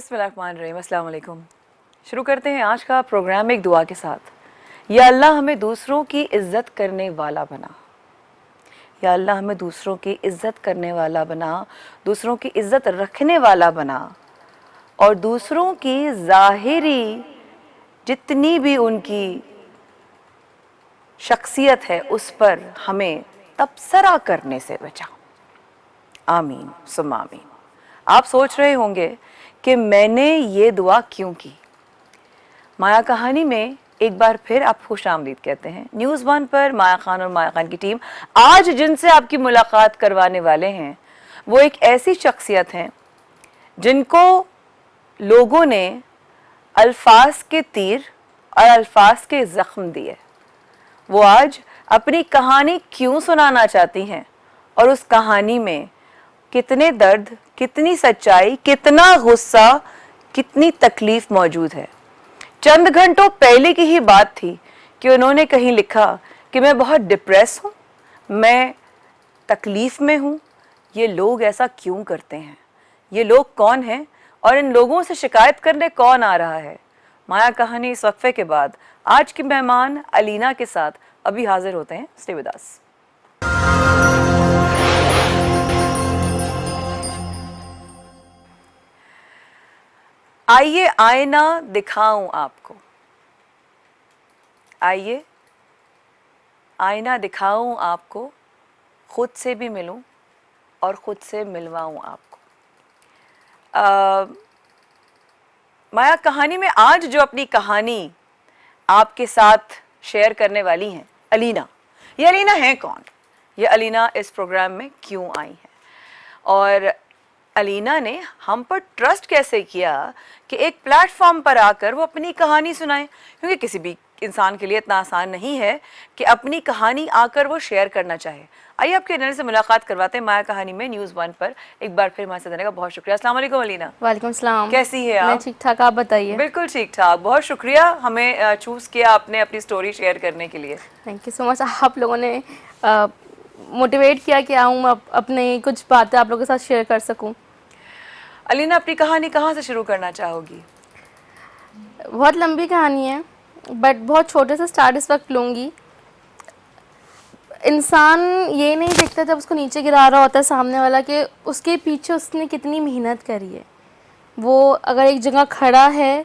बिस्मिल्लाहिर्रहमानिर्रहीम, अस्सलाम वालेकुम। शुरू करते हैं आज का प्रोग्राम एक दुआ के साथ। या अल्लाह हमें दूसरों की इज़्ज़त करने वाला बना। या अल्लाह हमें दूसरों की इज़्ज़त करने वाला बना, दूसरों की इज़्ज़त रखने वाला बना और दूसरों की ज़ाहिरी जितनी भी उनकी शख्सियत है उस पर हमें तबसरा करने से बचा। आमीन सुम्मा आमीन। आप सोच रहे होंगे कि मैंने ये दुआ क्यों की। माया कहानी में एक बार फिर आप खुशामदीद कहते हैं। न्यूज़ वन पर माया खान और माया खान की टीम आज जिनसे आपकी मुलाकात करवाने वाले हैं वो एक ऐसी शख्सियत हैं जिनको लोगों ने अल्फाज के तीर और अल्फाज के ज़ख्म दिए। वो आज अपनी कहानी क्यों सुनाना चाहती हैं और उस कहानी में कितने दर्द, कितनी सच्चाई, कितना गुस्सा, कितनी तकलीफ मौजूद है। चंद घंटों पहले की ही बात थी कि उन्होंने कहीं लिखा कि मैं बहुत डिप्रेस हूँ, मैं तकलीफ में हूँ। ये लोग ऐसा क्यों करते हैं? ये लोग कौन हैं और इन लोगों से शिकायत करने कौन आ रहा है? माया कहानी इस वक्फे के बाद आज की मेहमान अलीना के साथ अभी हाजिर होते हैं। Stay with us. आइए आईना दिखाऊं आपको, आइए आईना दिखाऊं आपको, खुद से भी मिलूं और खुद से मिलवाऊं आपको। माया कहानी में आज जो अपनी कहानी आपके साथ शेयर करने वाली हैं अलीना। ये अलीना हैं कौन? ये अलीना इस प्रोग्राम में क्यों आई हैं और अलीना ने हम पर ट्रस्ट कैसे किया कि एक प्लेटफॉर्म पर आकर वो अपनी कहानी सुनाएं, क्योंकि किसी भी इंसान के लिए इतना आसान नहीं है कि अपनी कहानी आकर वो शेयर करना चाहे। आइए आपके अलीना से मुलाकात करवाते हैं माया कहानी में न्यूज़ वन पर। एक बार फिर हमारे साथ रहने का बहुत शुक्रिया। अस्सलाम वालेकुम अलीना। वालेकुम सलाम। कैसी है आप? मैं ठीक ठाक, आप बताइए। बिल्कुल ठीक ठाक। बहुत शुक्रिया हमें चूज़ किया आपने अपनी स्टोरी शेयर करने के लिए। Thank you so much. आप लोगों ने मोटिवेट किया कि आऊँ मैं अपने कुछ बातें आप लोगों के साथ शेयर कर सकूँ। अलीना अपनी कहानी कहाँ से शुरू करना चाहोगी? बहुत लंबी कहानी है बट बहुत छोटे से स्टार्ट इस वक्त लूँगी। इंसान ये नहीं देखता जब उसको नीचे गिरा रहा होता है सामने वाला कि उसके पीछे उसने कितनी मेहनत करी है। वो अगर एक जगह खड़ा है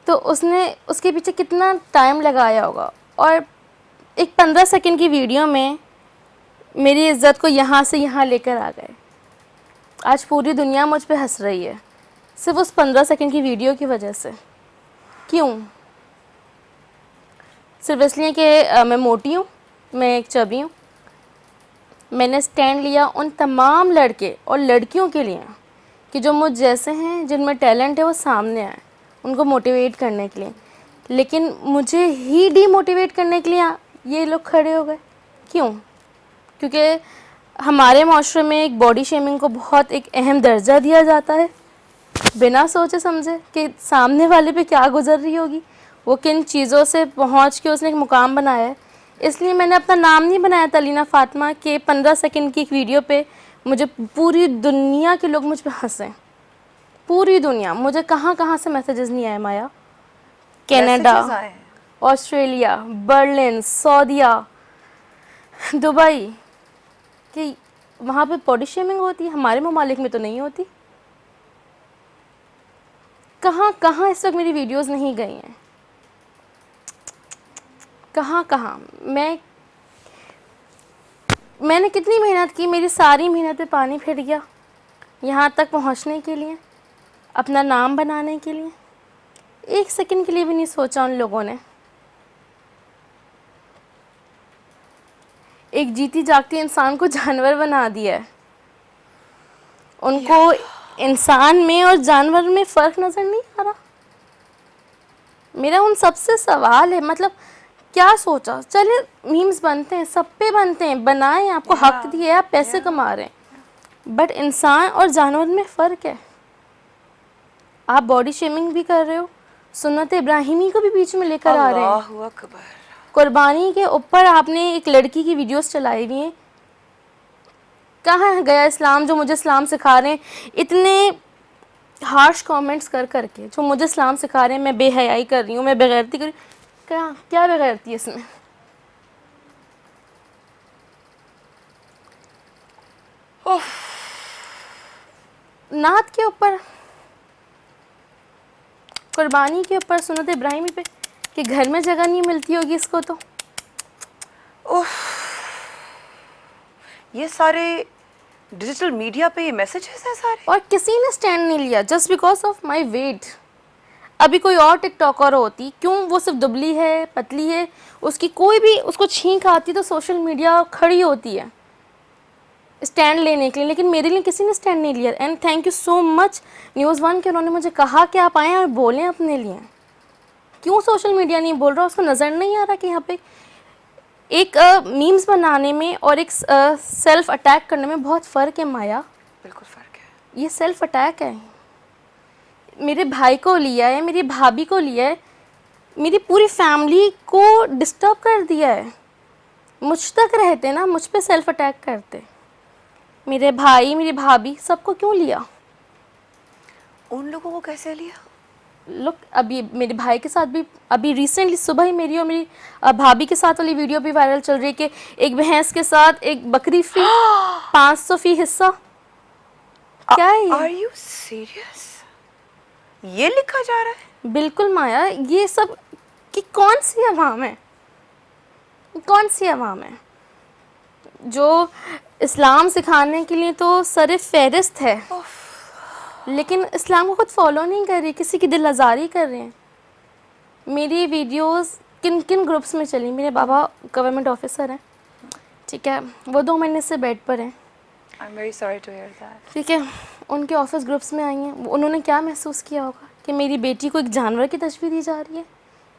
तो उसने उसके पीछे कितना टाइम लगाया होगा और एक 15 सेकंड की वीडियो में मेरी इज़्ज़त को यहाँ से यहाँ लेकर आ गए। आज पूरी दुनिया मुझ पे हंस रही है सिर्फ उस 15 सेकंड की वीडियो की वजह से। क्यों? सिर्फ इसलिए कि मैं मोटी हूँ, मैं एक चबी हूँ। मैंने स्टैंड लिया उन तमाम लड़के और लड़कियों के लिए कि जो मुझ जैसे हैं, जिनमें टैलेंट है, वो सामने आए, उनको मोटिवेट करने के लिए। लेकिन मुझे ही डीमोटिवेट करने के लिए ये लोग खड़े हो गए। क्यों? क्योंकि हमारे माशरे में एक बॉडी शेमिंग को बहुत एक अहम दर्जा दिया जाता है, बिना सोचे समझे कि सामने वाले पे क्या गुजर रही होगी, वो किन चीज़ों से पहुंच के उसने एक मुकाम बनाया है। इसलिए मैंने अपना नाम नहीं बनाया था अलीना फ़ातिमा के 15 सेकंड की एक वीडियो पे मुझे पूरी दुनिया के लोग मुझ पे हंसें। पूरी दुनिया, मुझे कहाँ कहाँ से मैसेजेस नहीं आए माया। कनाडा, ऑस्ट्रेलिया, बर्लिन, सऊदीया, दुबई, कि वहाँ पे बॉडी शेमिंग होती है, हमारे ममालिक में तो नहीं होती। कहाँ कहाँ इस वक्त मेरी वीडियोस नहीं गई हैं, कहाँ कहाँ। मैंने कितनी मेहनत की, मेरी सारी मेहनत पे पानी फिर गया यहाँ तक पहुँचने के लिए, अपना नाम बनाने के लिए। एक सेकंड के लिए भी नहीं सोचा उन लोगों ने। एक जीती जागती इंसान को जानवर बना दिया है। उनको इंसान में और जानवर में फ़र्क नज़र नहीं आ रहा। मेरा उन सबसे सवाल है, मतलब क्या सोचा? चलिए मीम्स बनते हैं, सब पे बनते हैं, बनाएं, आपको हक दिए, आप पैसे कमा रहे हैं, बट इंसान और जानवर में फ़र्क है। आप बॉडी शेमिंग भी कर रहे हो, सुन्नत इब्राहिमी को भी बीच में लेकर आ रहे हैं। कुर्बानी के ऊपर आपने एक लड़की की वीडियोस चलाई हुई हैं। कहाँ गया इस्लाम जो मुझे इस्लाम सिखा रहे हैं? इतने हार्श कमेंट्स कर करके, जो मुझे इस्लाम सिखा रहे हैं, मैं बेहयाई कर रही हूँ, मैं बेगैरती कर रही हूँ। क्या क्या बेगैरती है इसमें? नात के ऊपर, कुर्बानी के ऊपर, सुन्नत इब्राहिमी पे, कि घर में जगह नहीं मिलती होगी इसको तो। ये सारे डिजिटल मीडिया पे ये मैसेजेस हैं सारे। और किसी ने स्टैंड नहीं लिया just because of my weight. अभी कोई और टिकटॉकर होती, क्यों वो सिर्फ दुबली है, पतली है, उसकी कोई भी उसको छींक आती तो सोशल मीडिया खड़ी होती है स्टैंड लेने के लिए, लेकिन मेरे लिए किसी ने स्टैंड नहीं लिया। And thank you so much news one के, उन्होंने मुझे कहा कि आप आएँ और बोलें अपने लिए। क्यों सोशल मीडिया नहीं बोल रहा? उसको नज़र नहीं आ रहा कि यहाँ पे एक मीम्स बनाने में और एक सेल्फ अटैक करने में बहुत फ़र्क है माया। बिल्कुल फ़र्क है। ये सेल्फ अटैक है। मेरे भाई को लिया है, मेरी भाभी को लिया है, मेरी पूरी फैमिली को डिस्टर्ब कर दिया है। मुझ तक रहते ना, मुझ पे सेल्फ अटैक करते। मेरे भाई, मेरी भाभी, सबको क्यों लिया? उन लोगों को कैसे लिया? लुक, अभी मेरे भाई के साथ भी अभी रिसेंटली सुबह ही मेरी और मेरी भाभी के साथ वाली वीडियो भी वायरल चल रही है कि एक भैंस के साथ एक बकरी फ्री, 500 हिस्सा। क्या है ये? Are you serious? ये लिखा जा रहा है? बिल्कुल माया, ये सब कि कौन सी अवाम है, कौन सी अवाम है जो इस्लाम सिखाने के लिए तो सर फहरिस्त है, लेकिन इस्लाम को खुद फॉलो नहीं कर रही, किसी की दिल आज़ारी कर रहे हैं। मेरी वीडियोस किन किन ग्रुप्स में चली? मेरे बाबा गवर्नमेंट ऑफिसर हैं, ठीक है, वो 2 महीने से बेड पर हैं। I'm very sorry to hear that. ठीक है, उनके ऑफिस ग्रुप्स में आई हैं। उन्होंने क्या महसूस किया होगा कि मेरी बेटी को एक जानवर की तस्वीर दी जा रही है।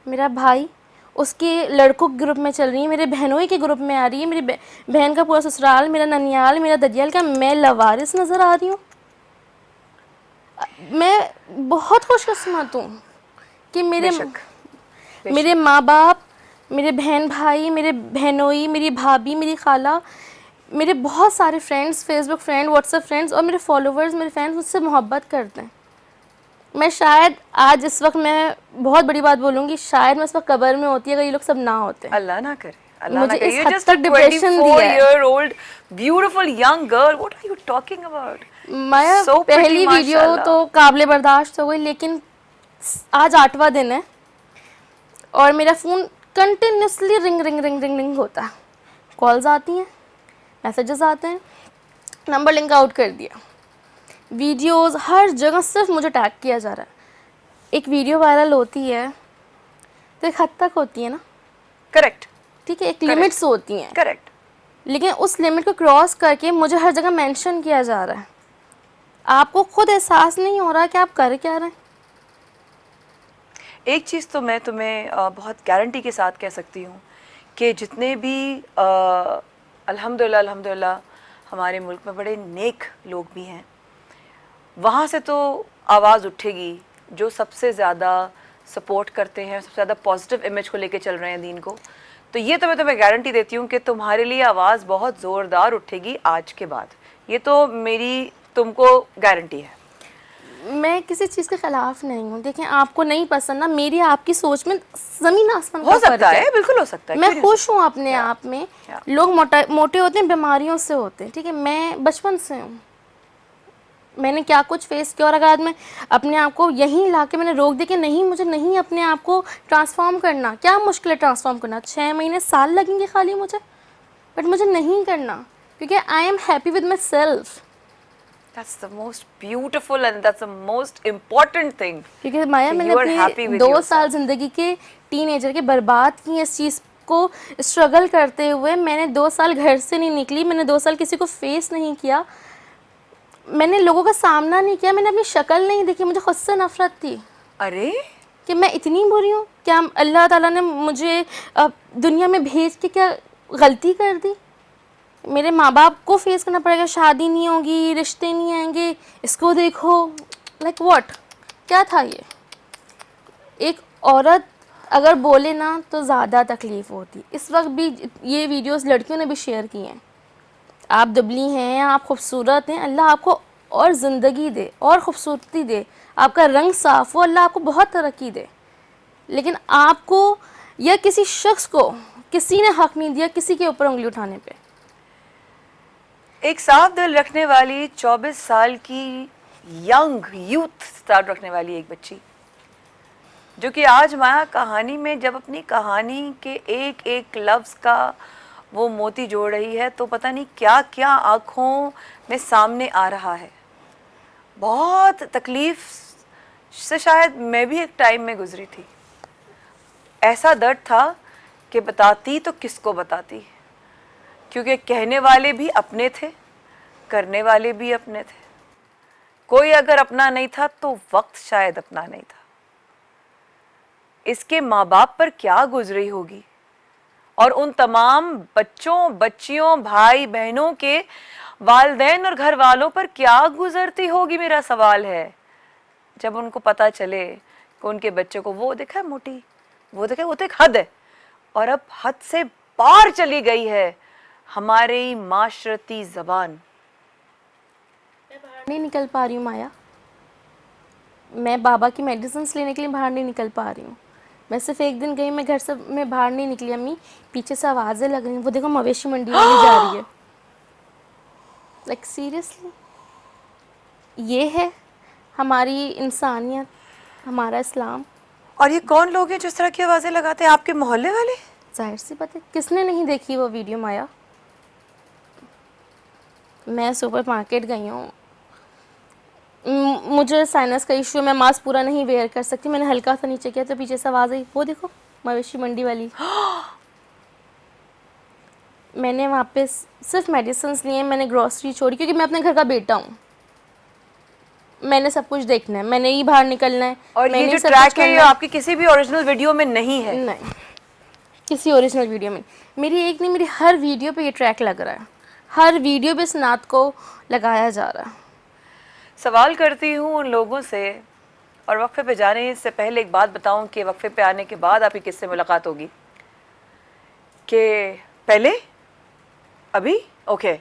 मेरा भाई उसके लड़कों के ग्रुप में चल रही है, मेरे बहनोई के ग्रुप में आ रही है, मेरी बहन का पूरा ससुराल, मेरा ननियाल, मेरा ददियाल का मैं लवारिस नज़र आ रही हूँ। मैं बहुत खुशकिस्मत हूँ कि मेरे माँ बाप, मेरे बहन भाई, मेरे बहनोई, मेरी भाभी, मेरी खाला, मेरे बहुत सारे friends, Facebook friend, WhatsApp friends और मेरे फॉलोवर्स, मेरे फैंस मुझसे मोहब्बत करते हैं। मैं शायद आज इस वक्त, मैं बहुत बड़ी बात बोलूँगी, शायद मैं इस वक्त कब्र में होती अगर ये लोग सब ना होते। अल्लाह ना करे, अल्लाह मुझे ना करे। इस You're हद just तक a डिप्रेशन दिया है। 24-year-old beautiful young girl. What are you talking about? मैं So pretty, पहली वीडियो माशाल्लाह। तो काबिल बर्दाश्त हो गई, लेकिन आज 8वां दिन है और मेरा phone continuously ring ring ring ring ring होता है। कॉल्स आती हैं, मैसेजेस आते हैं, नंबर लिंक आउट कर दिया, वीडियोस हर जगह सिर्फ मुझे टैग किया जा रहा है। एक वीडियो वायरल होती है तो एक हद तक होती है ना, करेक्ट, ठीक है, एक लिमिट्स होती हैं, करेक्ट। लेकिन उस लिमिट को क्रॉस करके मुझे हर जगह मेंशन किया जा रहा है। आपको खुद एहसास नहीं हो रहा कि आप कर क्या रहे हैं? एक चीज़ तो मैं तुम्हें बहुत गारंटी के साथ कह सकती हूँ कि जितने भी अल्हम्दुलिल्लाह अल्हम्दुलिल्लाह हमारे मुल्क में बड़े नेक लोग भी हैं, वहाँ से तो आवाज़ उठेगी जो सबसे ज़्यादा सपोर्ट करते हैं, सबसे ज़्यादा पॉजिटिव इमेज को लेके चल रहे हैं दीन को। तो ये तो मैं तुम्हें गारंटी देती हूँ कि तुम्हारे लिए आवाज़ बहुत ज़ोरदार उठेगी आज के बाद। ये तो मेरी तुमको गारंटी है। मैं किसी चीज़ के ख़िलाफ़ नहीं हूँ। देखें, आपको नहीं पसंद ना, मेरी आपकी सोच में ज़मीन आसमान का हो फ़र्क सकता है। है, बिल्कुल हो सकता है। मैं खुश हूँ अपने आप में। लोग मोटे होते हैं, बीमारियों से होते हैं, ठीक है, मैं बचपन से हूँ, मैंने क्या कुछ फेस किया। और अगर आज मैं अपने आप को यहीं ला के मैंने रोक दी कि नहीं, मुझे नहीं अपने आप को ट्रांसफॉर्म करना, क्या मुश्किल है ट्रांसफॉर्म करना, 6 महीने साल लगेंगे खाली मुझे, बट मुझे नहीं करना, क्योंकि I am happy with my self. That's the most beautiful and that's the most important thing. क्योंकि माया, मैंने अपनी 2 साल ज़िंदगी के टीनेजर के बर्बाद किए इस चीज़ को स्ट्रगल करते हुए। मैंने 2 साल घर से नहीं निकली, मैंने 2 साल किसी को फेस नहीं किया, मैंने लोगों का सामना नहीं किया, मैंने अपनी शक्ल नहीं देखी, मुझे खुद से नफरत थी। अरे कि मैं इतनी बुरी हूँ, क्या अल्लाह ताला ने मुझे दुनिया में भेज के क्या गलती कर दी? मेरे माँ बाप को फेस करना पड़ेगा, शादी नहीं होगी, रिश्ते नहीं आएंगे, इसको देखो, लाइक व्हाट, क्या था ये? एक औरत अगर बोले ना तो ज़्यादा तकलीफ़ होती। इस वक्त भी ये वीडियोस लड़कियों ने भी शेयर की हैं। आप दुबली हैं, आप खूबसूरत हैं, अल्लाह आपको और ज़िंदगी दे और ख़ूबसूरती दे, आपका रंग साफ़ हो, अल्लाह आपको बहुत तरक्की दे। लेकिन आपको या किसी शख्स को किसी ने हक़ नहीं दिया किसी के ऊपर उंगली उठाने पे। एक साफ दिल रखने वाली 24 साल की यंग यूथ स्टार्ट रखने वाली एक बच्ची, जो कि आज माया कहानी में जब अपनी कहानी के एक एक लफ्ज़ का वो मोती जोड़ रही है तो पता नहीं क्या क्या आँखों में सामने आ रहा है। बहुत तकलीफ़ से शायद मैं भी एक टाइम में गुजरी थी। ऐसा दर्द था कि बताती तो किसको बताती, क्योंकि कहने वाले भी अपने थे, करने वाले भी अपने थे। कोई अगर अपना नहीं था तो वक्त शायद अपना नहीं था। इसके माँ बाप पर क्या गुजरी होगी और उन तमाम बच्चों, बच्चियों, भाई बहनों के वालिदैन और घर वालों पर क्या गुजरती होगी, मेरा सवाल है। जब उनको पता चले कि उनके बच्चे को वो देखा मोटी, वो देखा, वो तो एक हद है और अब हद से पार चली गई है हमारी माशरती ज़बान। मैं बाहर नहीं निकल पा रही हूँ माया, मैं बाबा की मेडिसिन्स लेने के लिए बाहर नहीं निकल पा रही हूँ। मैं सिर्फ एक दिन गई, मैं घर से मैं बाहर नहीं निकली। अम्मी पीछे से आवाज़ें लग रही हैं, वो देखो मवेशी मंडी वाली जा रही है। लाइक सीरियसली, ये है हमारी इंसानियत, हमारा इस्लाम। और ये कौन लोग हैं जो इस तरह की आवाज़ें लगाते हैं? आपके मोहल्ले वाले? जाहिर सी बात है, किसने नहीं देखी वो वीडियो माया। मैं सुपर मार्केट गई हूँ, मुझे साइनस का इशू है, मैं मास्क पूरा नहीं वेयर कर सकती। मैंने हल्का सा नीचे किया तो पीछे से आवाज़ आई, वो देखो मवेशी मंडी वाली। मैंने वहाँ पे सिर्फ मेडिसिन्स लिए, मैंने ग्रॉसरी छोड़ी क्योंकि मैं अपने घर का बेटा हूँ, मैंने सब कुछ देखना है, मैंने ही बाहर निकलना है। और ये मैंने जो सब ट्रैक कुछ है ये करना आपकी किसी भी ओरिजिनल वीडियो में नहीं है? नहीं, किसी ओरिजिनल वीडियो में मेरी एक नहीं, मेरी हर वीडियो पे ये ट्रैक लग रहा है, हर वीडियो पे इस नात को लगाया जा रहा है। सवाल करती हूँ उन लोगों से, और वक्फे पे जाने से पहले एक बात बताऊं कि वक्फे पे आने के बाद आपकी किससे मुलाकात होगी, कि पहले अभी ओके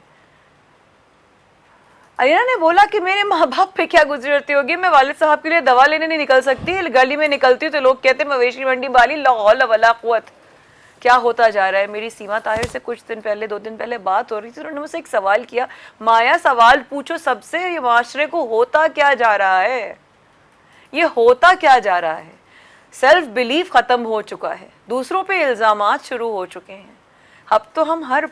अलीना ने बोला कि मेरे माँ बाप पे क्या गुजरती होगी, मैं वालिद साहब के लिए दवा लेने नहीं निकल सकती, गली में निकलती हूँ तो लोग कहते हैं मवेशी मंडी वाली, ला हौला वला कुव्वत। क्या होता जा रहा है? मेरी सीमा ताहिर से कुछ दिन पहले, 2 दिन पहले बात हो रही थी, उन्होंने मुझसे एक सवाल किया, माया सवाल पूछो सबसे, ये माशरे को होता क्या जा रहा है, ये होता क्या जा रहा है? सेल्फ बिलीफ ख़त्म हो चुका है, दूसरों पे इल्ज़ामात शुरू हो चुके हैं। अब तो हम हर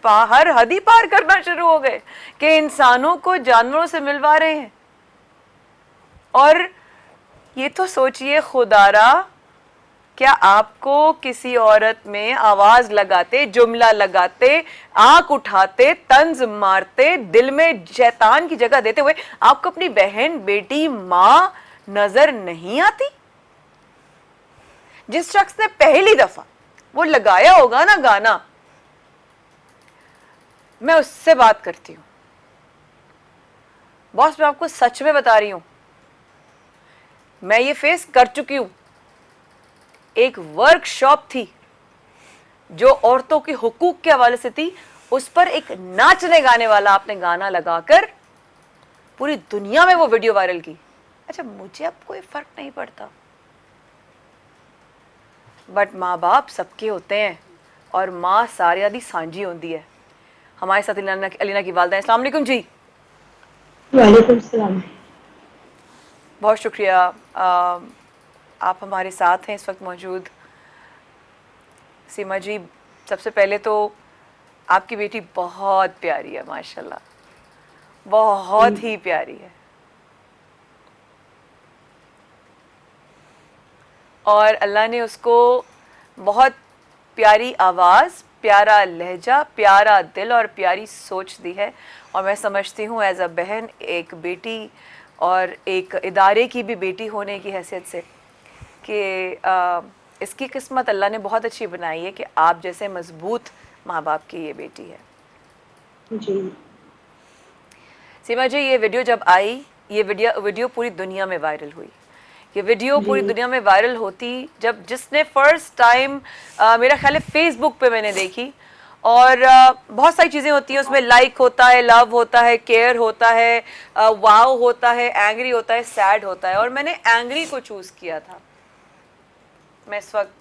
हद ही पार करना शुरू हो गए कि इंसानों को जानवरों से मिलवा रहे हैं। और ये तो सोचिए खुदारा, क्या आपको किसी औरत में आवाज़ लगाते, जुमला लगाते, आंख उठाते, तंज मारते, दिल में शैतान की जगह देते हुए आपको अपनी बहन, बेटी, माँ नजर नहीं आती? जिस शख्स ने पहली दफा वो लगाया होगा ना गाना, मैं उससे बात करती हूँ। बॉस, मैं आपको सच में बता रही हूं, मैं ये फेस कर चुकी हूं। एक वर्कशॉप थी जो औरतों के हुकूक के हवाले से थी, उस पर एक नाचने गाने वाला आपने गाना लगाकर पूरी दुनिया में वो वीडियो वायरल की। अच्छा, मुझे अब कोई फर्क नहीं पड़ता, बट माँ बाप सबके होते हैं और माँ सारिया दी सांझी होती है। हमारे साथ अलीना की वालदा। अस्सलाम वालेकुम जी। वालेकुम सलाम। बहुत शुक्रिया, आप हमारे साथ हैं इस वक्त मौजूद। सीमा जी, सबसे पहले तो आपकी बेटी बहुत प्यारी है, माशाल्लाह, बहुत ही प्यारी है। और अल्लाह ने उसको बहुत प्यारी आवाज़, प्यारा लहजा, प्यारा दिल और प्यारी सोच दी है। और मैं समझती हूँ एज अ बहन, एक बेटी और एक इदारे की भी बेटी होने की हैसियत से कि इसकी किस्मत अल्लाह ने बहुत अच्छी बनाई है कि आप जैसे मजबूत माँ बाप की ये बेटी है जी। सीमा जी, ये वीडियो जब आई, ये वीडियो पूरी दुनिया में वायरल हुई। ये वीडियो पूरी दुनिया में वायरल होती जब जिसने फर्स्ट टाइम मेरा ख्याल है फेसबुक पे मैंने देखी, और बहुत सारी चीज़ें होती हैं उसमें, लाइक होता है, लव होता है, केयर होता है, वाव होता है, एंग्री होता है, सैड होता है, और मैंने एंग्री को चूज़ किया था। मैं इस वक्त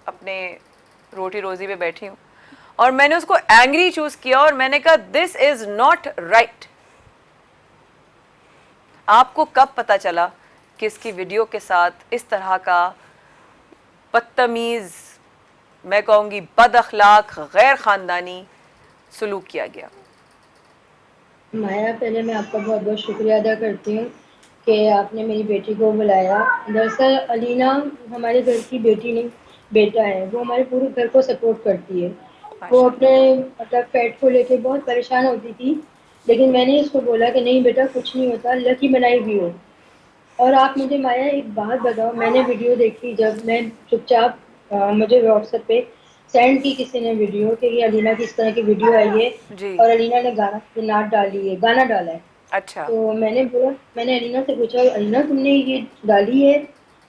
अपने रोटी रोजी पे बैठी हूँ और मैंने उसको एंग्री चूज़ किया और मैंने कहा दिस इज़ नॉट राइट। आपको कब पता चला कि इसकी वीडियो के साथ इस तरह का बदतमीज़, मैं कहूँगी बद अखलाक, गैर ख़ानदानी सलूक किया गया? माया, पहले मैं आपका बहुत बहुत शुक्रिया अदा करती हूँ कि आपने मेरी बेटी को बुलाया। दरअसल अलीना हमारे घर की बेटी नहीं, बेटा है। वो हमारे पूरे घर को सपोर्ट करती है। वो अपने मतलब पेट को लेके बहुत परेशान होती थी, लेकिन मैंने इसको बोला कि नहीं बेटा, कुछ नहीं होता, अल्लाह की बनाई हुई हो। और आप मुझे माया एक बात बताओ, मैंने वीडियो देखी, जब मैं चुपचाप मुझे व्हाट्सएप पे सेंड की किसी ने वीडियो कि ये अलीना की इस तरह की वीडियो आई है जी। और अलीना ने नाच डाली है, गाना डाला है। अच्छा। तो मैंने अलीना से पूछा, अलीना तुमने ये डाली है?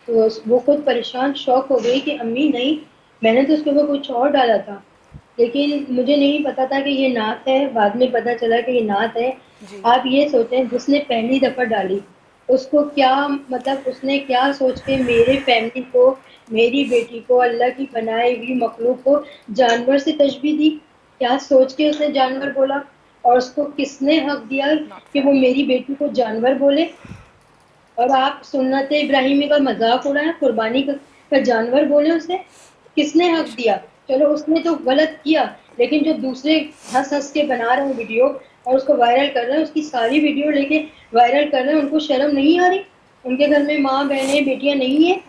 तो वो खुद परेशान शॉक हो गई कि अम्मी नहीं, मैंने तो उसके ऊपर कुछ और डाला था, लेकिन मुझे नहीं पता था कि ये नात है। बाद में पता चला कि ये नात है। जी। आप ये सोचें, जिसने पहली दफ़ा डाली उसको क्या मतलब, उसने क्या सोच के मेरे फैमिली को, मेरी बेटी को, अल्लाह की बनाई हुई मखलूक को जानवर से तशबीह दी? क्या सोच के उसने जानवर बोला? और उसको किसने हक दिया कि वो मेरी बेटी को जानवर बोले? और आप सुन्नत इब्राहिमी का मजाक उड़ाएं, कुर्बानी का जानवर बोले उसे? किसने हक दिया? चलो उसने तो गलत किया, लेकिन जो दूसरे हंस हंस के बना रहे हैं वीडियो और उसको वायरल कर रहे हैं, उसकी सारी वीडियो लेके वायरल कर रहे हैं, उनको शर्म नहीं आ रही? उनके घर में माँ बहनें बेटियां नहीं है?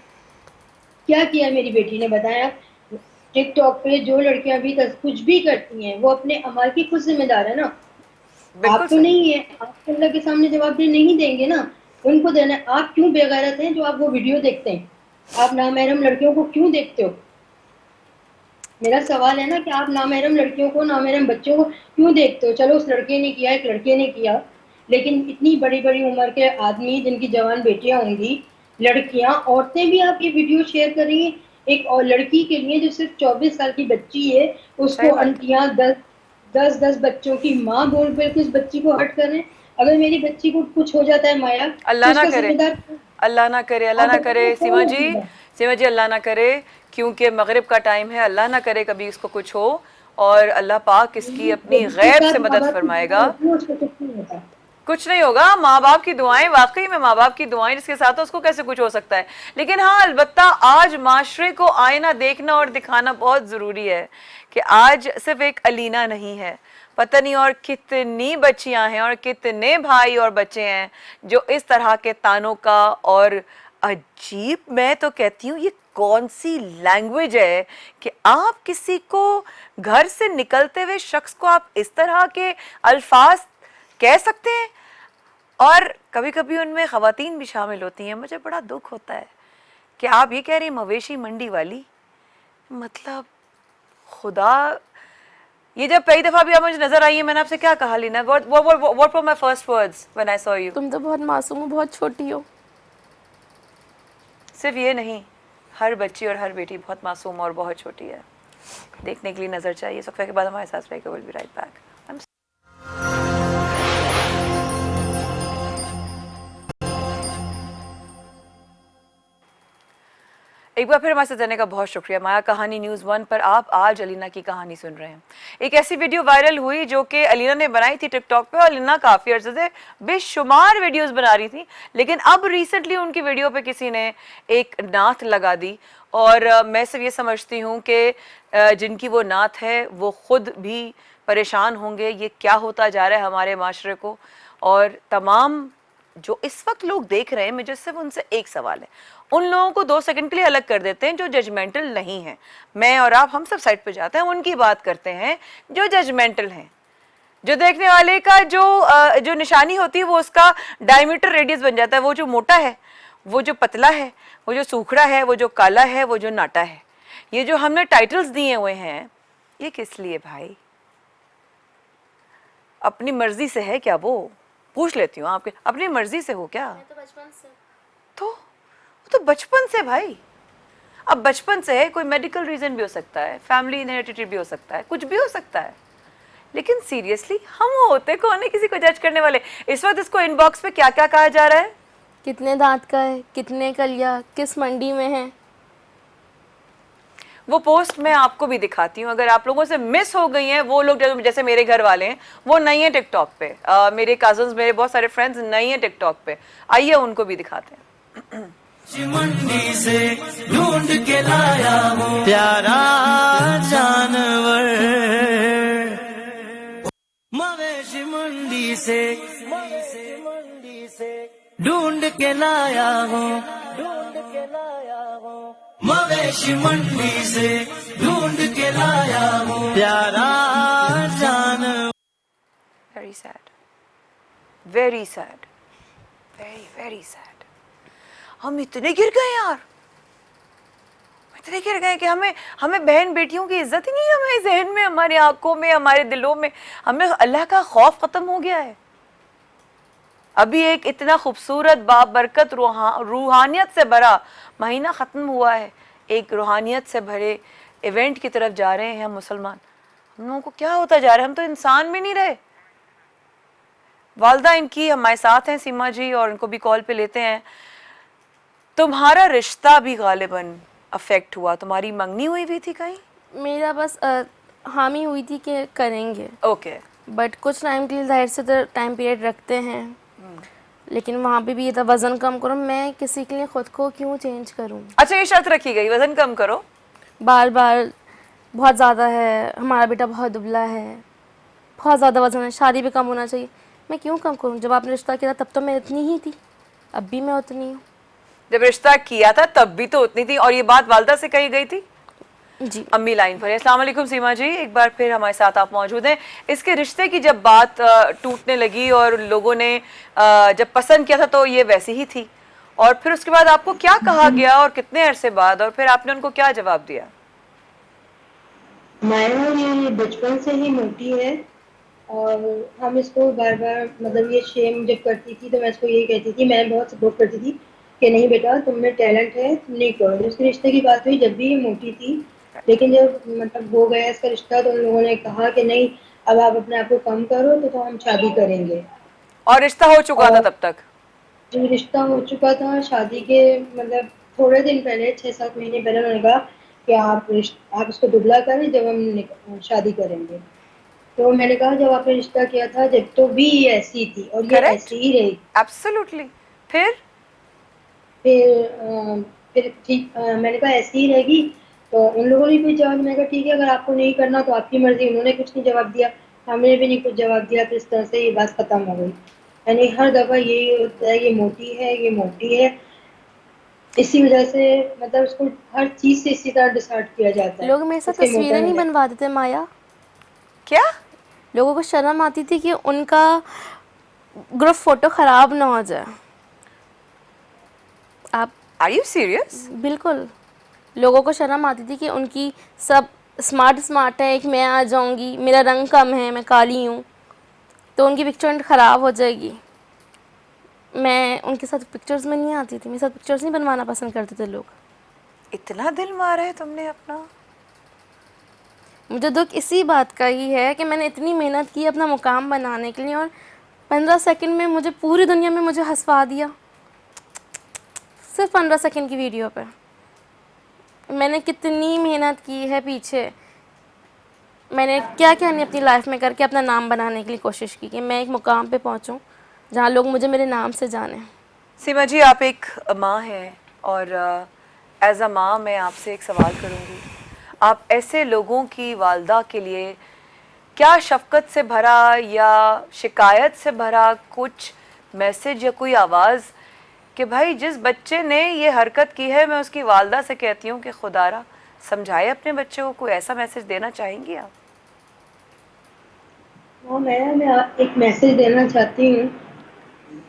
क्या किया मेरी बेटी ने, बताया? टिकटॉक पे जो लड़कियां भी कुछ भी करती हैं, वो अपने अमाल की खुद जिम्मेदार है ना। बिल्कुल आप तो सही। नहीं है, आप तो अल्लाह के सामने जवाबदेही नहीं देंगे ना, उनको देना है। आप क्यों बेगैरत हैं जो आप वो वीडियो देखते हैं? आप नामहरम लड़कियों को क्यों देखते हो? मेरा सवाल है ना कि आप नामहरम लड़कियों को, नामहरम बच्चों को क्यों देखते हो? चलो उस लड़के ने किया, एक लड़के ने किया, लेकिन इतनी बड़ी बड़ी उम्र के आदमी जिनकी जवान बेटियां होंगी, लड़कियां, औरतें भी आप ये वीडियो शेयर कर रही हैं एक और लड़की के लिए जो सिर्फ 24 साल की बच्ची है, उसको सही बात है। अंटियां, दस बच्चों की माँ बोल बोल के उस बच्ची को हर्ट कर रहे हैं। अगर मेरी बच्ची को कुछ हो जाता है माया, तो अल्लाह ना उसका करे, जिम्मेदार कौन? अल्लाह ना करे, अल्लाह आप ना करे बताइए सीमा कौन है जी, जिम्मेदार? सीमा जी अल्लाह ना करे, क्योंकि मगरिब का टाइम है। अल्लाह ना करे कभी इसको कुछ हो और अल्लाह पाक इसकी अपनी जिसके गैब से साथ माँ मदद बाप की दुआ फरमाएगा। होती है उसको कुछ नहीं होता। कुछ नहीं होगा, माँ बाप की दुआएं, वाकई में माँ बाप की दुआएं जिसके साथ है उसको कैसे कुछ हो सकता है। लेकिन हाँ, अलबत्ता आज माशरे को आईना देखना और दिखाना बहुत ज़रूरी है कि आज सिर्फ एक अलीना नहीं है, पता नहीं और कितनी बच्चियां हैं और कितने भाई और बच्चे हैं जो इस तरह के तानों का, और अजीब, मैं तो कहती हूँ ये कौन सी लैंग्वेज है कि आप किसी को, घर से निकलते हुए शख्स को आप इस तरह के अल्फाज कह सकते हैं। और कभी कभी उनमें ख़वातीन भी शामिल होती हैं। मुझे बड़ा दुख होता है कि आप ये कह रही मवेशी मंडी वाली, मतलब खुदा, ये जब पहली दफ़ा भी आप मुझे नज़र आई है, मैंने आपसे क्या कहा Leena? What were my first words when I saw you? तुम तो बहुत मासूम हो, बहुत छोटी हो। सिर्फ ये नहीं, हर बच्ची और हर बेटी बहुत मासूम और बहुत छोटी है। देखने के लिए नज़र चाहिए। वक्फे के बाद हमारे साथ रहेगा, विल बी राइट बैक। एक बार फिर हमारे साथ रहने का बहुत शुक्रिया। माया कहानी न्यूज़ 1 पर आप आज अलीना की कहानी सुन रहे हैं। एक ऐसी वीडियो वायरल हुई जो कि अलीना ने बनाई थी टिकटॉक पे, और अलीना काफ़ी अर्से से बेशुमार वीडियोस बना रही थी, लेकिन अब रिसेंटली उनकी वीडियो पे किसी ने एक नात लगा दी। और मैं सिर्फ ये समझती हूँ कि जिनकी वो नात है वो खुद भी परेशान होंगे। ये क्या होता जा रहा है हमारे माशरे को। और तमाम जो इस वक्त लोग देख रहे हैं, मुझे सिर्फ उनसे एक सवाल है, उन लोगों को 2 सेकंड के लिए अलग कर देते हैं जो जजमेंटल नहीं है। मैं और आप, हम सब साइड पे जाते हैं, उनकी बात करते हैं जो जजमेंटल हैं। जो देखने वाले का जो निशानी होती है वो उसका डायमीटर रेडियस बन जाता है। वो जो मोटा है, वो जो पतला है, वो जो सूखड़ा है, वो जो काला है, वो जो नाटा है। ये जो हमने टाइटल्स दिए हुए हैं, ये किस लिए भाई? अपनी मर्जी से है क्या? वो पूछ लेती हूँ आपके, अपनी मर्जी से हो क्या? मैं तो बचपन से। तो बचपन से भाई अब बचपन से है, कोई मेडिकल रीज़न भी हो सकता है, फैमिली इनहेरिटेड भी हो सकता है, कुछ भी हो सकता है, लेकिन सीरियसली हम होते कौन है किसी को जज करने वाले। इस वक्त इसको इनबॉक्स पे क्या क्या कहा जा रहा है, कितने दांत का है, कितने कलिया, किस मंडी में है। वो पोस्ट मैं आपको भी दिखाती हूँ, अगर आप लोगों से मिस हो गई हैं, वो लोग जैसे मेरे घर वाले हैं, वो नहीं है टिकटॉक पे, मेरे कजन्स, मेरे बहुत सारे फ्रेंड्स नहीं है टिकटॉक पे, आइए उनको भी दिखाते हैं। मंडी से ढूंढ के लाया हूँ प्यारा जानवर, मवेशी मंडी से ढूंढ के लाया हूँ, मवेशी मंडी से ढूंढ के लाया हूँ प्यारा जानवर। Very sad, very sad, very very sad. हम इतने गिर गए यार, इतने गिर गए कि हमें हमें बहन बेटियों की इज्जत ही नहीं है, हमारे जहन में, हमारी आंखों में, हमारे दिलों में, हमें अल्लाह का खौफ खत्म हो गया है। अभी एक इतना खूबसूरत बाबरकत रूहानियत से भरा महीना ख़त्म हुआ है, एक रूहानियत से भरे इवेंट की तरफ जा रहे हैं हम मुसलमान। हम लोगों को क्या होता जा रहा है, हम तो इंसान भी नहीं रहे। वालदा इनकी हमारे साथ हैं सीमा जी, और इनको भी कॉल पे लेते हैं। तुम्हारा रिश्ता भी गालिबन अफेक्ट हुआ, तुम्हारी मंगनी हुई भी थी कहीं? मेरा बस हामी हुई थी कि करेंगे, ओके। बट कुछ टाइम के लिए जाहिर से तो टाइम पीरियड रखते हैं, लेकिन वहाँ पे भी ये था वज़न कम करो। मैं किसी के लिए ख़ुद को क्यों चेंज करूँ? अच्छा, ये शर्त रखी गई वजन कम करो? बार बार बहुत ज़्यादा है, हमारा बेटा बहुत दुबला है, बहुत ज़्यादा वज़न है, शादी भी कम होना चाहिए। मैं क्यों कम करूँ? जब आपने रिश्ता किया तब तो मैं इतनी ही थी, अब भी मैं उतनी हूँ। जब रिश्ता किया था तब भी तो उतनी थी, और ये बात वालदा से कही गई थी? जी। अम्मी लाइन पर है। अस्सलाम वालेकुम सीमा जी, एक बार फिर हमारे साथ आप मौजूद हैं। इसके रिश्ते की जब बात टूटने लगी और लोगों ने जब पसंद किया था तो ये वैसी ही थी, और फिर उसके बाद आपको क्या कहा गया और कितने अरसे बाद, और फिर आपने उनको क्या जवाब दिया? माया ये बचपन से ही मोटी है, और हम इसको बार बार मतलब ये शेम जब करती थी तो मैं इसको यही कहती थी, मैं बहुत सपोर्ट करती थी कि नहीं बेटा तुम में टैलेंट है, तुम नहीं करो। उसके रिश्ते की बात हुई जब भी ये मोटी थी, लेकिन जब मतलब हो गया इसका रिश्ता तो उन लोगों ने कहा कि नहीं अब आप अपने आप को कम करो तो हम शादी करेंगे। और रिश्ता हो चुका था तब तक? जो रिश्ता हो चुका था शादी के मतलब थोड़े दिन पहले, 6-7 महीने पहले उन्होंने कहा कि आप इसको दुबला करें जब हम शादी करेंगे। तो मैंने कहा जब आपने रिश्ता किया था जब तो भी ये ऐसी थी और ये Correct? ऐसी ही रही। एब्सोल्युटली। फिर फिर ठीक मैंने कहा ऐसी ही रहेगी, तो उन लोगों ने कुछ जवाब नहीं। मैंने कहा ठीक है अगर आपको नहीं करना तो आपकी मर्जी। उन्होंने कुछ नहीं जवाब दिया, हमने भी नहीं कुछ जवाब दिया, तो इस तरह से ये बात खत्म हो गई। यानी हर दफ़ा यही होता है, ये मोटी है, ये मोटी है, इसी वजह से मतलब उसको हर चीज़ से इसी तरह डिसाइड किया जाता है। लोग मेरे साथ इसके मोटा तस्वीरें नहीं है। बनवा देते माया। क्या? लोगों को शर्म आती थी कि उनका ग्रुप फ़ोटो ख़राब ना हो जाए। आप आर यू सीरियस? बिल्कुल, लोगों को शर्म आती थी कि उनकी सब स्मार्ट है, एक मैं आ जाऊंगी, मेरा रंग कम है, मैं काली हूँ, तो उनकी पिक्चर ख़राब हो जाएगी। मैं उनके साथ पिक्चर्स में नहीं आती थी, मेरे साथ पिक्चर्स नहीं बनवाना पसंद करते थे लोग। इतना दिल मारा है तुमने अपना? मुझे दुख इसी बात का ही है कि मैंने इतनी मेहनत की अपना मुकाम बनाने के लिए, और 15 सेकंड में मुझे पूरी दुनिया में मुझे हंसवा दिया, सिर्फ 15 सेकंड की वीडियो पे। मैंने कितनी मेहनत की है पीछे, मैंने क्या क्या नहीं अपनी लाइफ में करके अपना नाम बनाने के लिए कोशिश की कि मैं एक मुकाम पे पहुंचूं जहां लोग मुझे मेरे नाम से जाने। सीमा जी, आप एक माँ हैं, और एज अ माँ मैं आपसे एक सवाल करूँगी। आप ऐसे लोगों की वालदा के लिए क्या शफ़क़त से भरा या शिकायत से भरा कुछ मैसेज या कोई आवाज़ कि भाई जिस बच्चे ने ये हरकत की है, मैं उसकी वालदा से कहती हूँ कि खुदारा समझाए अपने बच्चे को, कोई ऐसा मैसेज देना चाहेंगी आप? हाँ मैं एक मैसेज देना चाहती हूँ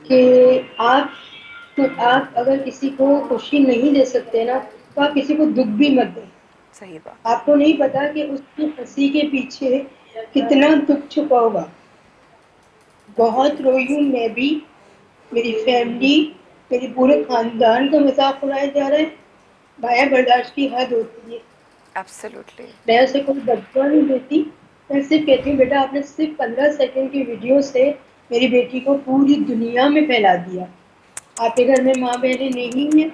कि आप अगर किसी को खुशी नहीं दे सकते ना तो आप किसी को दुख भी मत दें। सही बात। आपको नहीं पता कि उसकी हंसी के पीछे कितना दुख छुपा होगा। बहुत रोई हूँ मैं भी, मेरी फैमिली, मेरे पूरे खानदान का मजाक उड़ाया जा रहा है, भाया बर्दाश्त की हद होती है। एब्सोल्युटली। मैं उसे कोई बदुआ नहीं देती, मैं सिर्फ कहती हूँ बेटा आपने सिर्फ 15 सेकंड की वीडियो से मेरी बेटी को पूरी दुनिया में फैला दिया। आपके घर में माँ बहनें नहीं है,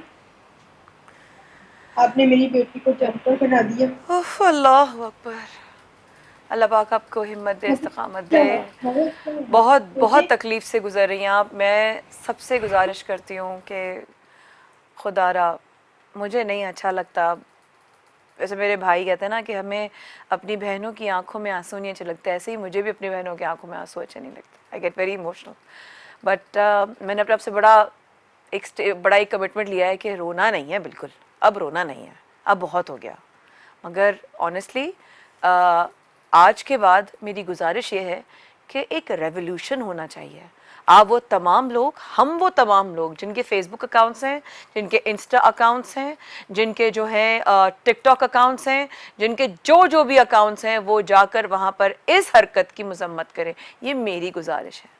आपने मेरी बेटी को जंपर बना दिया। उफ, अल्लाह अकबर। अल्लाह पाक आपको हिम्मत दे, इस्तकामत दे। बहुत बहुत तकलीफ़ से गुज़र रही हैं आप। मैं सबसे गुजारिश करती हूँ कि खुदारा, मुझे नहीं अच्छा लगता, वैसे मेरे भाई कहते हैं ना कि हमें अपनी बहनों की आंखों में आंसू नहीं अच्छे लगते, ऐसे ही मुझे भी अपनी बहनों की आंखों में आंसू अच्छे नहीं लगते। I get very emotional. But मैंने अपने आप से बड़ा एक कमिटमेंट लिया है कि रोना नहीं है, बिल्कुल अब रोना नहीं है, अब बहुत हो गया। मगर ऑनेस्टली आज के बाद मेरी गुजारिश ये है कि एक रेवोल्यूशन होना चाहिए। आप वो तमाम लोग, हम वो तमाम लोग जिनके फेसबुक अकाउंट्स हैं, जिनके इंस्टा अकाउंट्स हैं, जिनके जो हैं टिकटॉक अकाउंट्स हैं, जिनके जो भी अकाउंट्स हैं, वो जाकर वहाँ पर इस हरकत की मजम्मत करें। ये मेरी गुजारिश है।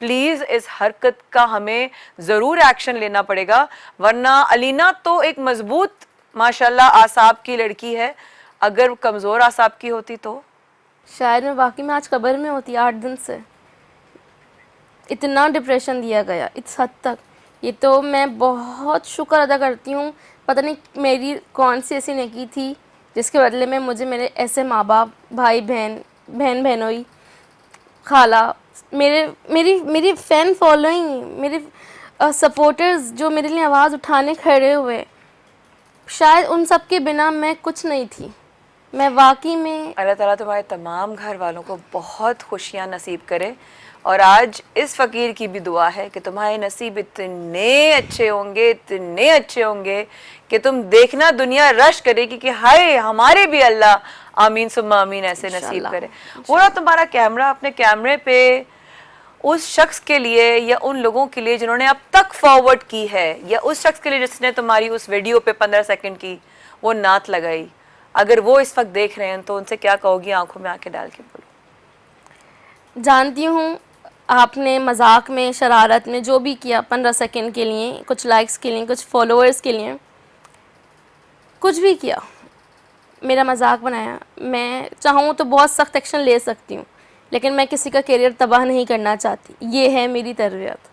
प्लीज़ इस हरकत का हमें ज़रूर एक्शन लेना पड़ेगा, वरना अलीना तो एक मजबूत माशाल्लाह आसाब की लड़की है, अगर कमज़ोर आसाब की होती तो शायद मैं वाकई में आज कब्र में होती 8 दिन से। इतना डिप्रेशन दिया गया इस हद तक। ये तो मैं बहुत शुक्र अदा करती हूँ, पता नहीं मेरी कौन सी ऐसी नेकी थी जिसके बदले में मुझे मेरे ऐसे माँ बाप, भाई बहन बहनोई, खाला, मेरी फ़ैन फॉलोइंग, मेरे सपोर्टर्स जो मेरे लिए आवाज़ उठाने खड़े हुए, शायद उन सब के बिना मैं कुछ नहीं थी। मैं वाकई में अल्लाह ताला तुम्हारे तमाम घर वालों को बहुत खुशियाँ नसीब करे। और आज इस फ़कीर की भी दुआ है कि तुम्हारे नसीब इतने अच्छे होंगे कि तुम देखना दुनिया रश करेगी कि हाय हमारे भी अल्लाह आमीन सुम्मा आमीन ऐसे नसीब करे। पूरा तुम्हारा कैमरा अपने कैमरे पे उस शख्स के लिए या उन लोगों के लिए जिन्होंने अब तक फॉरवर्ड की है, या उस शख्स के लिए जिसने तुम्हारी उस वीडियो पे 15 सेकंड की वो नात लगाई, अगर वो इस वक्त देख रहे हैं तो उनसे क्या कहोगी? आंखों में आंखें डाल के बोलो। जानती हूँ आपने मजाक में, शरारत में जो भी किया 15 सेकंड के लिए, कुछ लाइक्स के लिए, कुछ फॉलोअर्स के लिए, कुछ भी किया, मेरा मजाक बनाया। मैं चाहूँ तो बहुत सख्त एक्शन ले सकती हूँ, लेकिन मैं किसी का करियर तबाह नहीं करना चाहती। ये है मेरी तरबियत।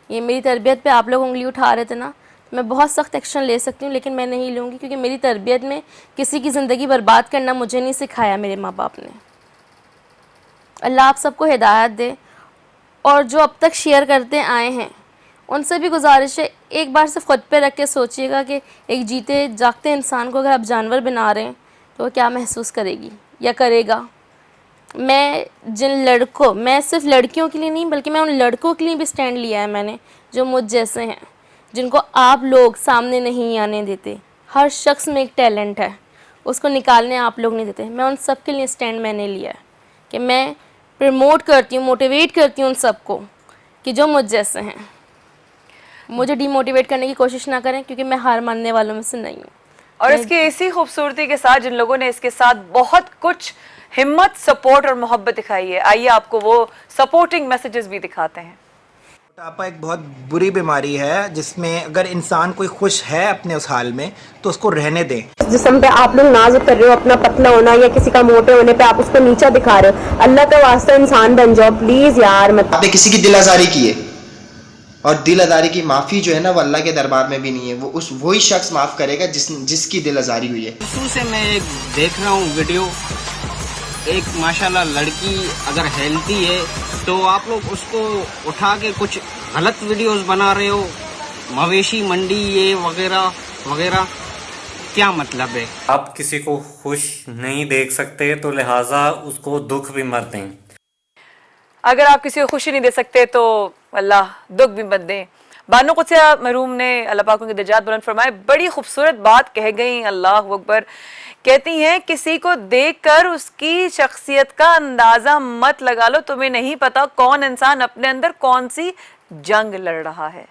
ये मेरी तरबियत पे आप लोग उंगली उठा रहे थे ना, मैं बहुत सख्त एक्शन ले सकती हूँ, लेकिन मैं नहीं लूँगी, क्योंकि मेरी तरबियत में किसी की ज़िंदगी बर्बाद करना मुझे नहीं सिखाया मेरे माँ बाप ने। अल्लाह आप सबको हिदायत दे। और जो अब तक शेयर करते आए हैं उनसे भी गुजारिश है, एक बार सिर्फ ख़ुद पे रख के सोचिएगा कि एक जीते जागते इंसान को अगर आप जानवर बना रहे हैं तो वो क्या महसूस करेगी या करेगा। मैं सिर्फ लड़कियों के लिए नहीं, बल्कि मैं उन लड़कों के लिए भी स्टैंड लिया है मैंने, जो मुझ जैसे हैं, जिनको आप लोग सामने नहीं आने देते। हर शख्स में एक टैलेंट है, उसको निकालने आप लोग नहीं देते। मैं उन सब के लिए स्टैंड मैंने लिया है कि मैं प्रमोट करती हूँ, मोटिवेट करती हूँ उन सबको कि जो मुझ जैसे हैं। मुझे डीमोटिवेट करने की कोशिश ना करें, क्योंकि मैं हार मानने वालों में से नहीं हूँ। और इसकी इसी खूबसूरती के साथ जिन लोगों ने इसके साथ बहुत कुछ हिम्मत, सपोर्ट और मोहब्बत दिखाई है, आइए आपको वो सपोर्टिंग मैसेजेस भी दिखाते हैं। मोटापा एक बहुत बुरी बीमारी है जिसमें अगर इंसान कोई खुश है अपने उस हाल में तो उसको रहने दें। जिस्म पे आप लोग नाज कर रहे हो अपना पतला होना या किसी का मोटे होने पे आप उसको नीचा दिखा रहे हो। अल्लाह का वास्ता इंसान बन जाओ प्लीज यार। मत आपने किसी की दिल आजारी की है, और दिल आजारी की माफ़ी जो है ना वो अल्लाह के दरबार में भी नहीं है, वो वही शख्स माफ़ करेगा जिसकी दिल आजारी हुई है। शुरू से मैं एक देख रहा हूँ वीडियो, एक माशाल्लाह लड़की अगर हेल्दी है तो आप लोग उसको उठा के कुछ गलत वीडियोस बना रहे हो, मवेशी मंडी ये वगैरह वगैरह, क्या मतलब है? आप किसी को खुश नहीं देख सकते तो लिहाजा उसको दुख भी मत दें। अगर आप किसी को खुशी नहीं दे सकते तो अल्लाह दुख भी मत दें। बानो कुत्सिया मरूम ने अल्लाह पाक उनकी दर्जात बुलंद फरमाए, बड़ी खूबसूरत बात कह गई, अल्लाह अकबर। कहती हैं किसी को देखकर उसकी शख्सियत का अंदाज़ा मत लगा लो, तुम्हें नहीं पता कौन इंसान अपने अंदर कौन सी जंग लड़ रहा है।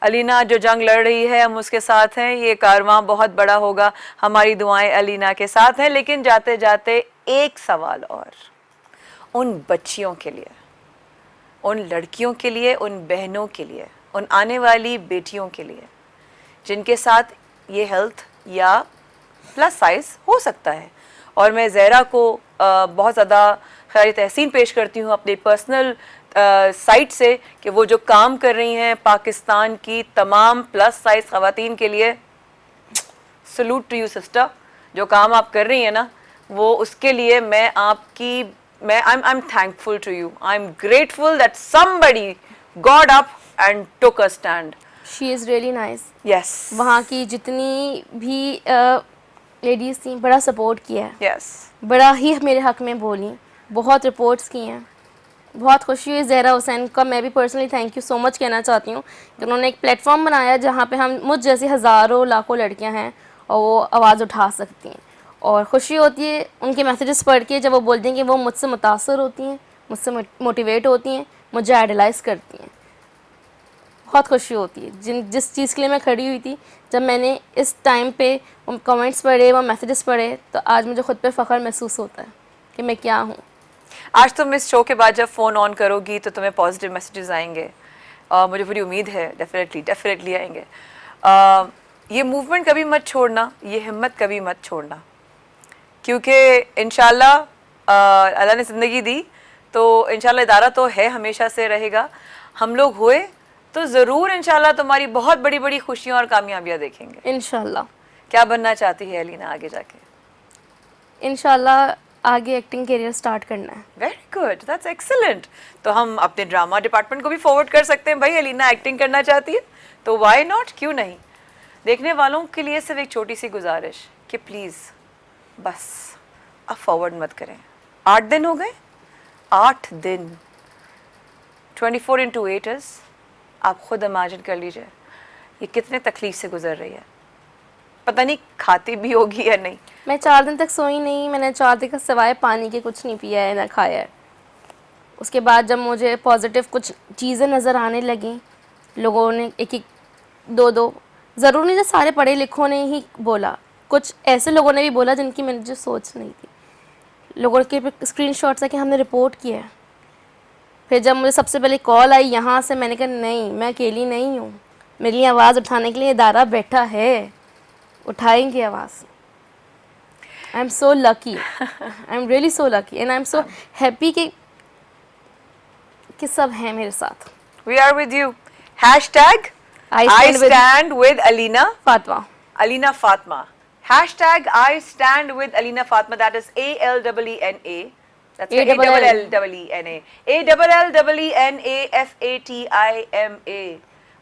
अलीना जो जंग लड़ रही है हम उसके साथ हैं, ये कारवां बहुत बड़ा होगा, हमारी दुआएं अलीना के साथ हैं। लेकिन जाते जाते एक सवाल और, उन बच्चियों के लिए, उन लड़कियों के लिए, उन बहनों के लिए, उन आने वाली बेटियों के लिए जिनके साथ ये हेल्थ या प्लस साइज़ हो सकता है। और मैं ज़हरा को बहुत ज़्यादा खैर तहसीन पेश करती हूँ अपने पर्सनल साइट से कि वो जो काम कर रही हैं पाकिस्तान की तमाम प्लस साइज़ ख़वातीन के लिए, सलूट टू यू सिस्टर। जो काम आप कर रही हैं ना, वो उसके लिए मैं I am thankful to you, I am grateful that somebody got up and took a stand. She is really nice. Yes, वहाँ की जितनी भी लेडीज़ थी बड़ा सपोर्ट किया है, यस, बड़ा ही मेरे हक़ में बोली, बहुत रिपोर्ट्स की हैं। बहुत खुशी हुई ज़हरा हुसैन का मैं भी personally thank you so much कहना चाहती हूँ कि उन्होंने एक प्लेटफॉर्म बनाया जहाँ पे हम मुझ जैसी हज़ारों लाखों लड़कियाँ हैं और वो आवाज़ उठा सकती हैं। और खुशी होती है उनके मैसेजेस पढ़ के जब वो बोलती हैं कि वो मुझसे मुतासर होती हैं, मुझसे मोटिवेट होती हैं, मुझे आइडलाइज़ करती हैं। बहुत खुशी होती है जिस चीज़ के लिए मैं खड़ी हुई थी, जब मैंने इस टाइम पे वो कमेंट्स पढ़े, वो मैसेजेस पढ़े, तो आज मुझे ख़ुद पे फ़ख्र महसूस होता है कि मैं क्या हूँ। आज तुम इस शो के बाद जब फ़ोन ऑन करोगी तो तुम्हें पॉजिटिव मैसेजेस आएंगे, मुझे पूरी उम्मीद है, डेफिनेटली आएंगे। ये मूवमेंट कभी मत छोड़ना, ये हिम्मत कभी मत छोड़ना, क्योंकि इंशाल्लाह अल्लाह ने ज़िंदगी दी तो इंशाल्लाह इदारा तो है, हमेशा से रहेगा। हम लोग हुए तो ज़रूर इंशाल्लाह तुम्हारी बहुत बड़ी बड़ी खुशियाँ और कामयाबियाँ देखेंगे इंशाल्लाह। क्या बनना चाहती है अलीना आगे जाके? इंशाल्लाह आगे एक्टिंग करियर स्टार्ट करना है। Very good, that's excellent. तो हम अपने ड्रामा डिपार्टमेंट को भी फॉरवर्ड कर सकते हैं, भाई अलीना एक्टिंग करना चाहती है तो वाई नॉट, क्यों नहीं। देखने वालों के लिए सिर्फ एक छोटी सी गुजारिश कि प्लीज़ बस अब फॉरवर्ड मत करें। 8 दिन हो गए, 8 दिन, 24/8 इज़, आप खुद इमेजिन कर लीजिए ये कितने तकलीफ से गुजर रही है। पता नहीं खाती भी होगी या नहीं। मैं 4 दिन तक सोई नहीं, मैंने 4 दिन का सिवाय पानी के कुछ नहीं पिया है ना खाया है। उसके बाद जब मुझे पॉजिटिव कुछ चीज़ें नज़र आने लगीं, लोगों ने एक एक दो ज़रूर नहीं, सारे पढ़े लिखों ने ही बोला, कुछ ऐसे लोगों ने भी बोला जिनकी मैंने जो सोच नहीं थी। लोगों के स्क्रीनशॉट्स है कि हमने रिपोर्ट किया है। फिर जब मुझे सबसे पहले कॉल आई यहाँ से, मैंने कहा नहीं, मैं अकेली नहीं हूँ, मेरे लिए आवाज़ उठाने के लिए इदारा बैठा है, उठाएंगे आवाज़। I am so lucky, I am really so lucky and I am so happy कि सब हैं मेरे साथ। We are with you. Hashtag I stand with Alina Fatma. Alina Fatma. Hashtag I stand with Alina Fatma. That is ALEENA. That's ALLEENA. ALLEENAFATIMA.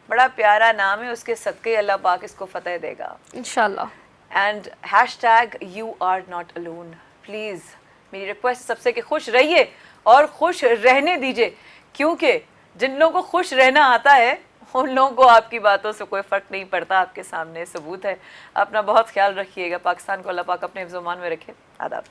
बड़ा प्यारा नाम है, उसके सदके अल्लाह पाक इसको फतेह देगा इंशाल्लाह। And hashtag you are not alone. Please मेरी रिक्वेस्ट सबसे कि खुश रहिए और खुश रहने दीजिए, क्योंकि जिन लोगों को खुश रहना आता है उन लोगों को आपकी बातों से कोई फ़र्क नहीं पड़ता। आपके सामने सबूत है। अपना बहुत ख्याल रखिएगा। पाकिस्तान को अल्लाह पाक अपने हिफ्ज़-ओ-मान में रखे। आदाब।